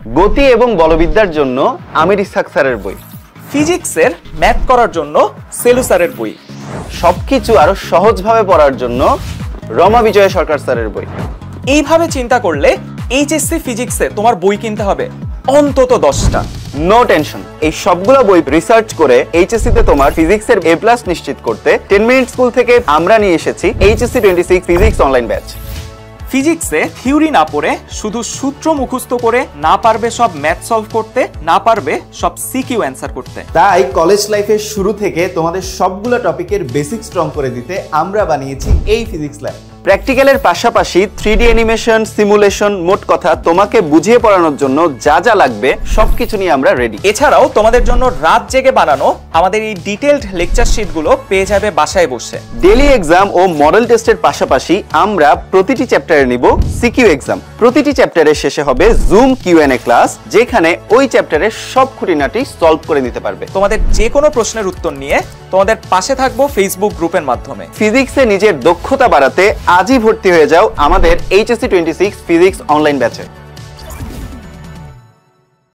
গতি এবং বলবিদ্যার জন্য আমির ইসহাক স্যারের বই। ফিজিক্সের ম্যাথ করার জন্য সেলু স্যারের বই। সবকিছু আরো সহজভাবে পড়ার জন্য রমা বিজয় সরকার স্যারের বই। এইভাবে চিন্তা করলে এইচএসসি ফিজিক্সে তোমার বই কিনতে হবে অন্তত 10টা। নো টেনশন, এই সবগুলো বই রিসার্চ করে এইচএসসি তে তোমার ফিজিক্সের এ+ নিশ্চিত করতে 10 মিনিট স্কুল থেকে আমরা নিয়ে এসেছি এইচএসসি 26 ফিজিক্স অনলাইন ব্যাচ। ফিজিক্সে থিওরি না পড়ে শুধু সূত্র মুখস্থ করে না পারবে সব ম্যাথ সলভ করতে, না পারবে সব সিকিউ অ্যান্সার করতে। তাই কলেজ লাইফের শুরু থেকে তোমাদের সবগুলো টপিকের বেসিক স্ট্রং করে দিতে আমরা বানিয়েছি এই ফিজিক্স ল্যাব। প্র্যাকটিক্যালের পাশাপাশি 3D অ্যানিমেশন, সিমুলেশন, মোট কথা তোমাকে বুঝিয়ে পড়ানোর জন্য যা যা লাগবে সবকিছু নিয়ে আমরা রেডি। এছাড়াও তোমাদের জন্য রাত জেগে বানানো আমাদের এই ডিটেইলড লেকচার শিটগুলো পেয়ে যাবে বাসায় বসে। ডেইলি এক্সাম ও মডেল টেস্টের পাশাপাশি আমরা প্রতিটি চ্যাপ্টারে নিব সিকিউ এক্সাম। প্রতিটি চ্যাপ্টারের শেষে হবে জুম কিউএনএ ক্লাস, যেখানে ওই চ্যাপ্টারের সব খুঁটিনাটি সলভ করে নিতে পারবে। তোমাদের যে কোনো প্রশ্নের উত্তর নিয়ে তোমাদের পাশে থাকবো ফেসবুক গ্রুপের মাধ্যমে। ফিজিক্সে নিজের দক্ষতা বাড়াতে আজই ভর্তি হয়ে যাও আমাদের এইচএসসি 26 ফিজিক্স অনলাইন ব্যাচে।